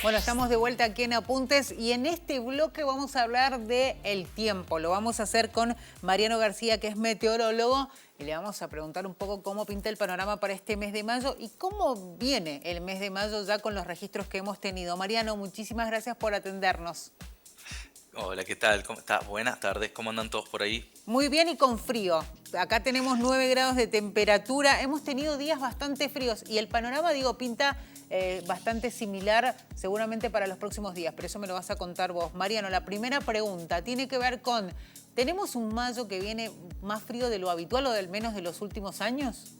Bueno, estamos de vuelta aquí en Apuntes y en este bloque vamos a hablar de el tiempo. Lo vamos a hacer con Mariano García, que es meteorólogo, y le vamos a preguntar un poco cómo pinta el panorama para este mes de mayo y cómo viene el mes de mayo ya con los registros que hemos tenido. Mariano, muchísimas gracias por atendernos. Hola, ¿qué tal? ¿Cómo estás? Buenas tardes, ¿cómo andan todos por ahí? Muy bien y con frío. Acá tenemos 9 grados de temperatura. Hemos tenido días bastante fríos y el panorama, digo, pinta bastante similar seguramente para los próximos días, pero eso me lo vas a contar vos. Mariano, la primera pregunta tiene que ver con, ¿tenemos un mayo que viene más frío de lo habitual o del menos de los últimos años?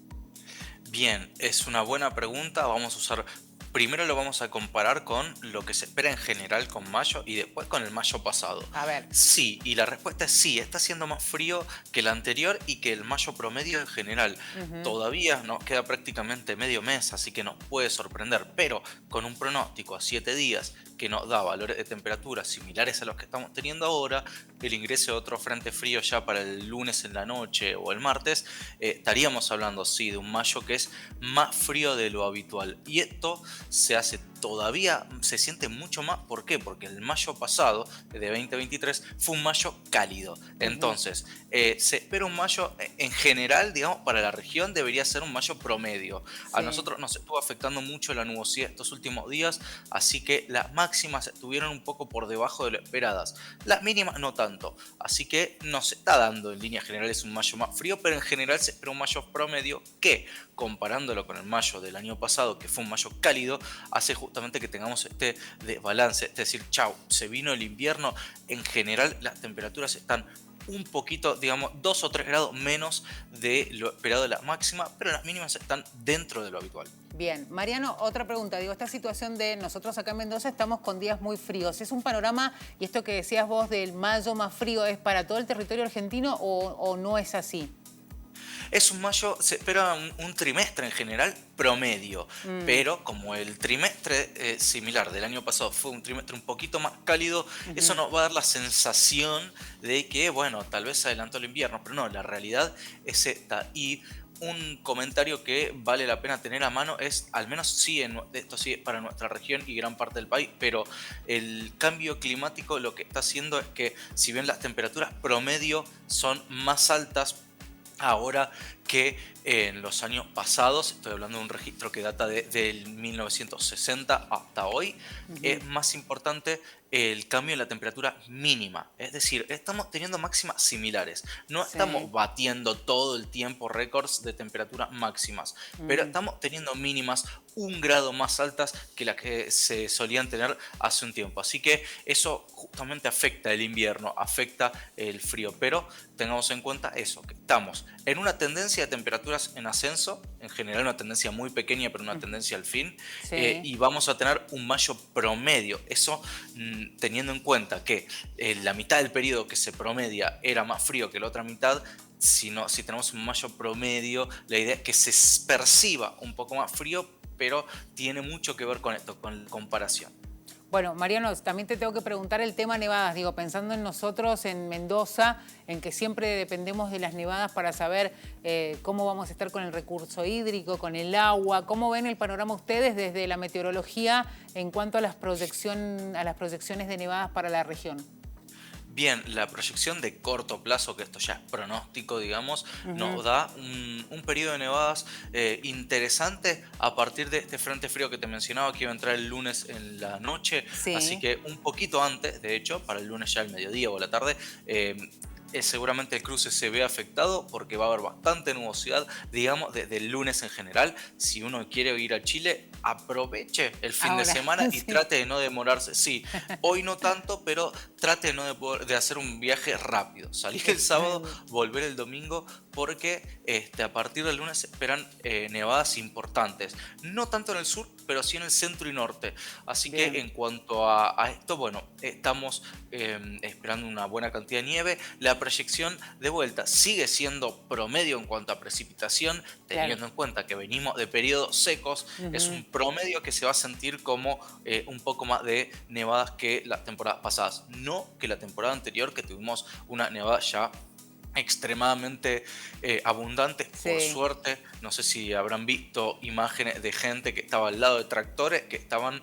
Bien, es una buena pregunta. Primero lo vamos a comparar con lo que se espera en general con mayo y después con el mayo pasado. A ver. Sí, y la respuesta es sí, está haciendo más frío que el anterior y que el mayo promedio en general. Ujú. Todavía nos queda prácticamente medio mes, así que nos puede sorprender, pero con un pronóstico a 7 días que nos da valores de temperatura similares a los que estamos teniendo ahora, el ingreso de otro frente frío ya para el lunes en la noche o el martes, estaríamos hablando, sí, de un mayo que es más frío de lo habitual. Y esto se siente mucho más. ¿Por qué? Porque el mayo pasado, de 2023, fue un mayo cálido. Ujú. Entonces, se espera un mayo, en general, digamos, para la región debería ser un mayo promedio. A Sí. nosotros nos estuvo afectando mucho la nubosidad estos últimos días, así que las máximas estuvieron un poco por debajo de lo esperadas. Las mínimas no tanto, así que nos está dando en líneas generales un mayo más frío, pero en general se espera un mayo promedio que, comparándolo con el mayo del año pasado, que fue un mayo cálido, hace justamente que tengamos este desbalance, es decir, chau, se vino el invierno, en general las temperaturas están un poquito, digamos, 2 o 3 grados menos de lo esperado de la máxima, pero las mínimas están dentro de lo habitual. Bien, Mariano, otra pregunta. Digo, esta situación de nosotros acá en Mendoza estamos con días muy fríos. ¿Es un panorama, y esto que decías vos del mayo más frío, es para todo el territorio argentino o no es así? Es un mayo, se espera un trimestre en general promedio, Mm. pero como el trimestre similar del año pasado fue un trimestre un poquito más cálido, eso Ujú. nos va a dar la sensación de que, bueno, tal vez se adelantó el invierno, pero no, la realidad es esta. Y un comentario que vale la pena tener a mano es, al menos sí, esto sí es para nuestra región y gran parte del país, pero el cambio climático lo que está haciendo es que, si bien las temperaturas promedio son más altas ahora que en los años pasados, estoy hablando de un registro que data del 1960 hasta hoy, es Ujú. más importante el cambio en la temperatura mínima. Es decir, estamos teniendo máximas similares. No estamos Sí. batiendo todo el tiempo récords de temperaturas máximas, pero Mm. estamos teniendo mínimas un grado más altas que las que se solían tener hace un tiempo. Así que eso justamente afecta el invierno, afecta el frío. Pero tengamos en cuenta eso, que estamos en una tendencia de temperaturas en ascenso, en general una tendencia muy pequeña, pero una Ujú. tendencia al fin, Sí. y vamos a tener un mayo promedio. Eso teniendo en cuenta que la mitad del periodo que se promedia era más frío que la otra mitad. Si tenemos un mayo promedio, la idea es que se perciba un poco más frío, pero tiene mucho que ver con esto, con la comparación. Bueno, Mariano, también te tengo que preguntar el tema nevadas. Digo, pensando en nosotros en Mendoza, en que siempre dependemos de las nevadas para saber cómo vamos a estar con el recurso hídrico, con el agua. ¿Cómo ven el panorama ustedes desde la meteorología en cuanto a las proyecciones de nevadas para la región? Bien, la proyección de corto plazo, que esto ya es pronóstico, digamos, Ujú. nos da un periodo de nevadas interesante a partir de este frente frío que te mencionaba, que iba a entrar el lunes en la noche, así Sí. que un poquito antes, de hecho, para el lunes ya al mediodía o a la tarde, seguramente el cruce se ve afectado porque va a haber bastante nubosidad, digamos, desde el lunes en general. Si uno quiere ir a Chile, aproveche el fin de Ahora, semana y sí. trate de no demorarse. Sí, hoy no tanto, pero trate de no de hacer un viaje rápido. Salir el sábado, Totalmente. volver el domingo, porque a partir del lunes se esperan nevadas importantes. No tanto en el sur, pero sí en el centro y norte. Así que Bien. en cuanto a esto, bueno, estamos esperando una buena cantidad de nieve. La proyección de vuelta sigue siendo promedio en cuanto a precipitación, Claro. teniendo en cuenta que venimos de periodos secos. Es Ujú. un promedio que se va a sentir como un poco más de nevadas que las temporadas pasadas. No que la temporada anterior, que tuvimos una nevada ya extremadamente abundante, por Sí. suerte. No sé si habrán visto imágenes de gente que estaba al lado de tractores que estaban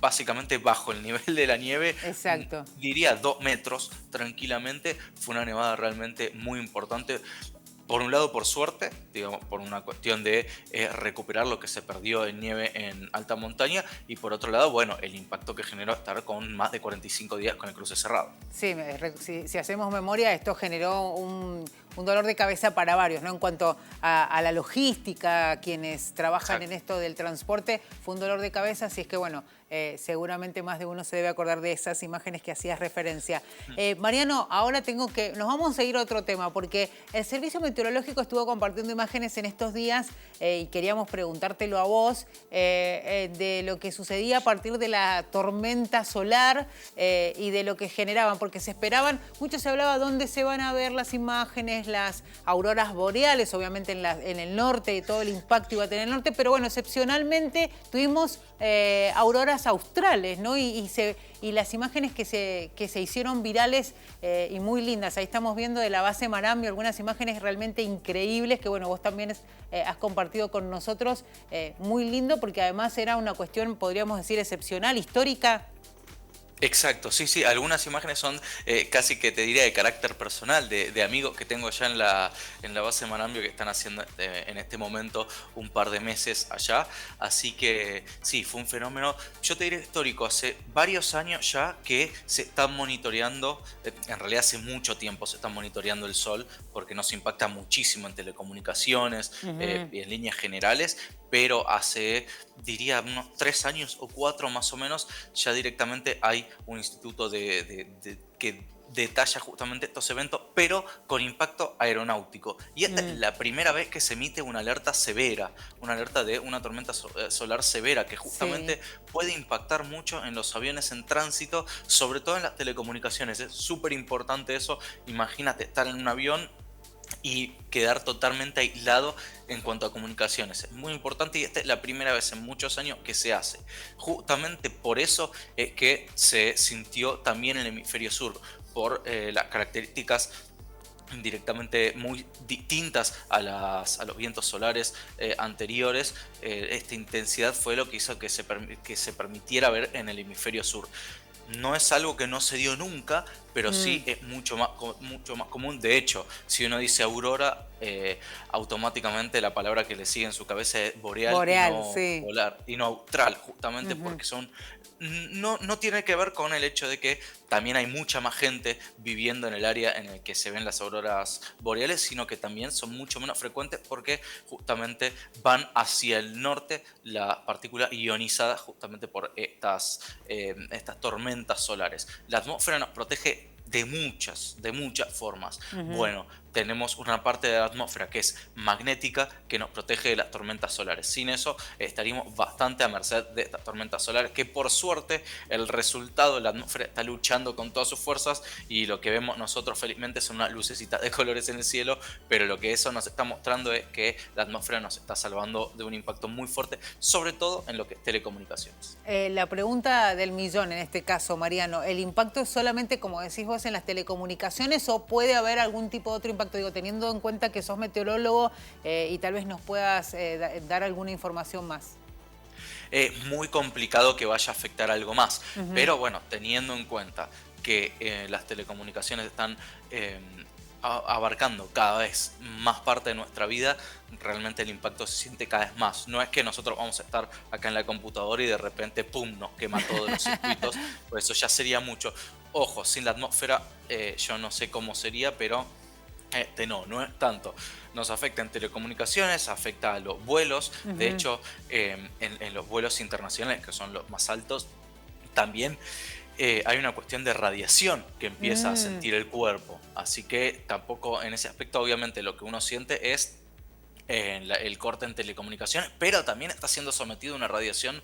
básicamente bajo el nivel de la nieve, Exacto. diría 2 metros tranquilamente. Fue una nevada realmente muy importante. Por un lado, por suerte, digamos, por una cuestión de recuperar lo que se perdió en nieve en alta montaña, y por otro lado, bueno, el impacto que generó estar con más de 45 días con el cruce cerrado. Sí, si hacemos memoria, esto generó un dolor de cabeza para varios, ¿no? En cuanto a la logística, quienes trabajan en Exacto. esto del transporte, fue un dolor de cabeza, así es que bueno, seguramente más de uno se debe acordar de esas imágenes que hacías referencia. Mariano, ahora nos vamos a ir a otro tema, porque el Servicio Meteorológico estuvo compartiendo imágenes en estos días y queríamos preguntártelo a vos de lo que sucedía a partir de la tormenta solar y de lo que generaban, porque se esperaban, mucho se hablaba dónde se van a ver las imágenes, las auroras boreales, obviamente en el norte, y todo el impacto iba a tener el norte, pero bueno, excepcionalmente tuvimos auroras australes, ¿no? Y las imágenes que se hicieron virales y muy lindas. Ahí estamos viendo de la base Marambio algunas imágenes realmente increíbles que, bueno, vos también has compartido con nosotros. Muy lindo porque además era una cuestión, podríamos decir, excepcional, histórica. Exacto, sí, sí, algunas imágenes son casi que te diría de carácter personal, de amigos que tengo ya en la base de Marambio que están haciendo en este momento un par de meses allá, así que sí, fue un fenómeno, yo te diría histórico, hace varios años ya que se están monitoreando, en realidad hace mucho tiempo se está monitoreando el sol porque nos impacta muchísimo en telecomunicaciones y en líneas generales, pero hace, diría, unos 3 años o 4 más o menos, ya directamente hay un instituto que detalla justamente estos eventos, pero con impacto aeronáutico. Y esta es la primera vez que se emite una alerta severa, una alerta de una tormenta solar severa, que Sí. justamente puede impactar mucho en los aviones en tránsito, sobre todo en las telecomunicaciones. Es súper importante eso. Imagínate estar en un avión y quedar totalmente aislado en cuanto a comunicaciones. Es muy importante y esta es la primera vez en muchos años que se hace. Justamente por eso es que se sintió también en el hemisferio sur, por las características directamente muy distintas a los vientos solares anteriores. Esta intensidad fue lo que hizo que que se permitiera ver en el hemisferio sur. No es algo que no se dio nunca, pero sí es mucho más común. De hecho, si uno dice aurora, automáticamente la palabra que le sigue en su cabeza es boreal y Boreal, no sí. polar, y no austral, justamente porque son... No tiene que ver con el hecho de que también hay mucha más gente viviendo en el área en el que se ven las auroras boreales, sino que también son mucho menos frecuentes porque justamente van hacia el norte las partículas ionizadas justamente por estas tormentas solares. La atmósfera nos protege de muchas formas. Bueno, tenemos una parte de la atmósfera que es magnética, que nos protege de las tormentas solares. Sin eso estaríamos bastante a merced de estas tormentas solares, que por suerte el resultado de la atmósfera está luchando con todas sus fuerzas y lo que vemos nosotros felizmente son unas lucecitas de colores en el cielo, pero lo que eso nos está mostrando es que la atmósfera nos está salvando de un impacto muy fuerte, sobre todo en lo que es telecomunicaciones. La pregunta del millón en este caso, Mariano, ¿el impacto es solamente, como decís vos, en las telecomunicaciones o puede haber algún tipo de otro impacto? Digo, teniendo en cuenta que sos meteorólogo y tal vez nos puedas dar alguna información más. Es muy complicado que vaya a afectar algo más, pero bueno, teniendo en cuenta que las telecomunicaciones están abarcando cada vez más parte de nuestra vida, realmente el impacto se siente cada vez más. No es que nosotros vamos a estar acá en la computadora y de repente, ¡pum!, nos quema todos los circuitos, pues eso ya sería mucho. Ojo, sin la atmósfera yo no sé cómo sería, pero no es tanto. Nos afecta en telecomunicaciones, afecta a los vuelos. De hecho, en los vuelos internacionales, que son los más altos, también hay una cuestión de radiación que empieza a sentir el cuerpo. Así que tampoco en ese aspecto, obviamente, lo que uno siente es el corte en telecomunicaciones, pero también está siendo sometido a una radiación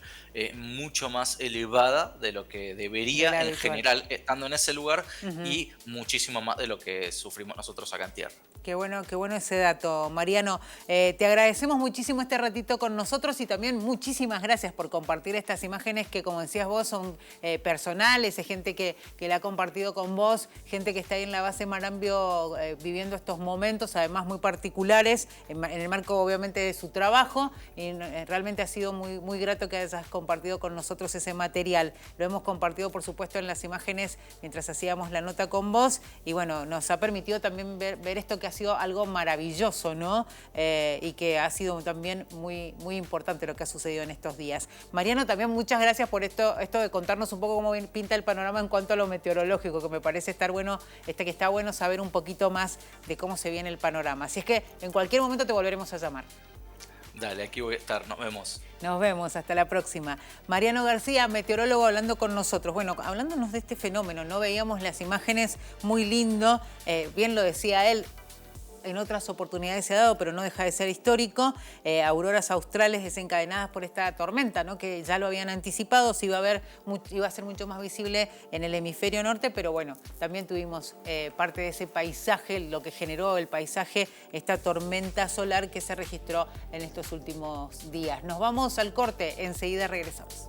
mucho más elevada de lo que De la debería en habitual. general estando en ese lugar y muchísimo más de lo que sufrimos nosotros acá en tierra. Qué bueno ese dato, Mariano. Te agradecemos muchísimo este ratito con nosotros y también muchísimas gracias por compartir estas imágenes que, como decías vos, son personales, es gente que la ha compartido con vos, gente que está ahí en la base Marambio viviendo estos momentos, además muy particulares, en el marco obviamente de su trabajo, y realmente ha sido muy grato que hayas compartido con nosotros ese material. Lo hemos compartido, por supuesto, en las imágenes mientras hacíamos la nota con vos, y bueno, nos ha permitido también ver esto que ha sido algo maravilloso, ¿no? Y que ha sido también muy importante lo que ha sucedido en estos días. Mariano, también muchas gracias por esto de contarnos un poco cómo pinta el panorama en cuanto a lo meteorológico, que me parece que está bueno saber un poquito más de cómo se viene el panorama. Así es que en cualquier momento te volveremos a llamar. Dale, aquí voy a estar, nos vemos. Nos vemos, hasta la próxima. Mariano García, meteorólogo, hablando con nosotros. Bueno, hablándonos de este fenómeno, ¿no? Veíamos las imágenes, muy lindo, bien lo decía él, en otras oportunidades se ha dado, pero no deja de ser histórico, auroras australes desencadenadas por esta tormenta, ¿no? Que ya lo habían anticipado, se iba a ser mucho más visible en el hemisferio norte, pero bueno, también tuvimos parte de ese paisaje, lo que generó el paisaje, esta tormenta solar que se registró en estos últimos días. Nos vamos al corte, enseguida regresamos.